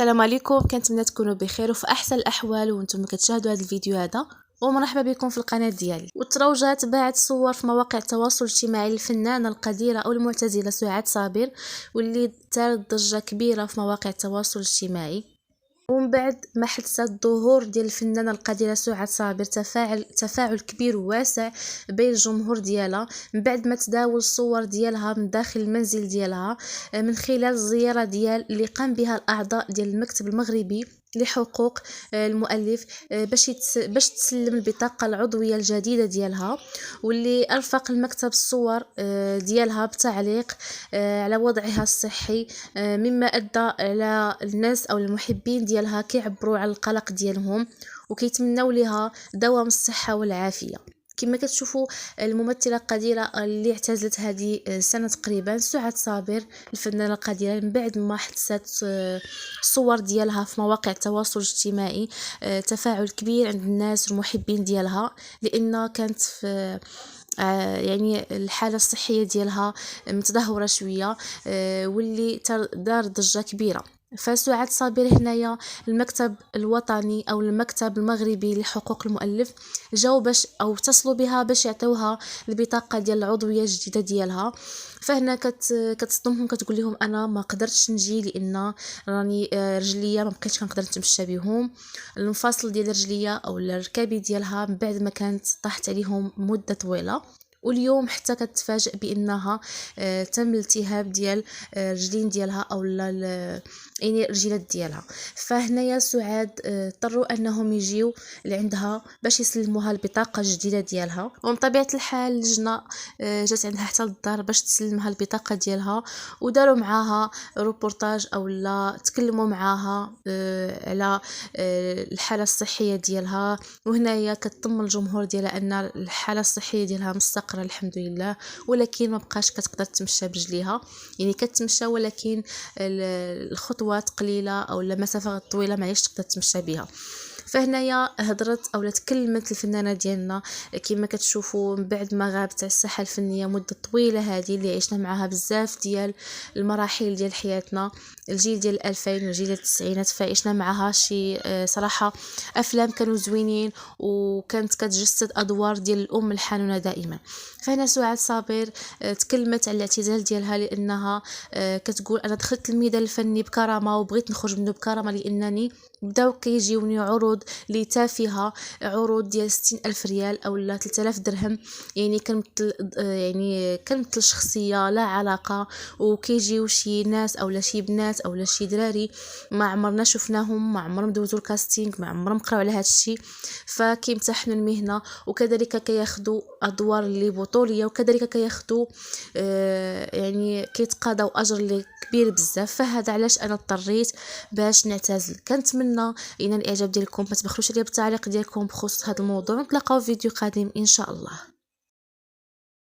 السلام عليكم، كنتمنى تكونوا بخير وفي احسن الاحوال وانتم كتشاهدوا هذا الفيديو هذا. ومرحبا بكم في القناه ديالي. وتروجت بعض صور في مواقع التواصل الاجتماعي للفنانه القديره او المعتزله سعاد صابر، واللي ثارت ضجه كبيره في مواقع التواصل الاجتماعي. ومن بعد ما حدث الظهور ديال الفنانه القديره سعاد صابر تفاعل كبير وواسع بين الجمهور ديالها، من بعد ما تداول الصور ديالها من داخل المنزل ديالها من خلال الزياره اللي قام بها الاعضاء ديال المكتب المغربي لحقوق المؤلف باش تسلم البطاقه العضويه الجديده ديالها، واللي ارفق المكتب الصور ديالها بتعليق على وضعها الصحي، مما ادى على الناس او المحبين ديالها كيعبروا على القلق ديالهم وكيتمنوا لها دوام الصحه والعافيه. كما كتشوفوا الممثله القديره اللي اعتزلت هذه السنه تقريبا، سعاد صابر الفنانه القديره، من بعد ما حدثت الصور ديالها في مواقع التواصل الاجتماعي تفاعل كبير عند الناس والمحبين ديالها، لان كانت في يعني الحاله الصحيه ديالها متدهوره شويه، واللي دار ضجه كبيره. فسعاد صابر هنايا المكتب الوطني او المكتب المغربي لحقوق المؤلف جاو باش او اتصلوا بها باش يعطيوها البطاقه ديال العضويه الجديده ديالها. فهنا كتصدمهم، كتقول لهم انا ما قدرتش نجي لان راني رجليا ما بقيتش كنقدر نتمشى بهم، المفاصل ديال رجليا او الركابي ديالها من بعد ما كانت طاحت عليهم مده طويله. واليوم حتى كتفاجئ بانها تم الالتهاب ديال الرجلين ديالها او يعني الرجلات ديالها. فهنايا سعاد اضطروا انهم يجيو لعندها باش يسلموها البطاقه الجديده ديالها، ومن طبيعه الحال اللجنه جات عندها حتى للدار باش تسلمها البطاقه ديالها، وداروا معاها روبورتاج او لا تكلموا معاها على الحاله الصحيه ديالها. وهنايا كتطمن الجمهور ديالها ان الحاله الصحيه ديالها مستقره الحمد لله، ولكن ما بقاش كتقدر تمشى برجليها، يعني كتمشى ولكن الخطوات قليله او المسافه طويله معليش تقدر تمشى بها. فهنايا هضرت او تكلمت الفنانه ديالنا كما كتشوفوا من بعد ما غابت على الساحه الفنيه مده طويله، هذه اللي عشنا معها بزاف ديال المراحل ديال حياتنا، الجيل ديال 2000 والجيل ديال التسعينات، فعشنا معها شي صراحه افلام كانوا زوينين وكانت كتجسد ادوار ديال الام الحنونه دائما. فهنا سعاد صابر تكلمت على الاعتزال ديالها لانها كتقول انا دخلت الميدان الفني بكرامه وبغيت نخرج منه بكرامه، لانني بداو كيجيوني عروض اللي تافهه، عروض ديال 60,000 ريال او 3000 درهم، يعني كنمثل شخصيه لا علاقه، وكيجيو شي ناس او شي بنات او شي دراري ما عمرنا شفناهم، ما عمرهم دوزوا الكاستينغ، ما عمرهم قراو على هذا الشيء، فكيمتحنوا المهنه وكذلك كياخذوا ادوار اللي بطوليه، وكذلك كياخذوا يعني كيتقاضوا اجر اللي كبير بزاف. فهذا علاش انا اضطريت باش نعتزل. كنتمنى ان الاعجاب ديالكم، ما تبخلوش عليا بالتعليق ديالكم بخصوص هذا الموضوع، نتلاقاو في فيديو قادم ان شاء الله.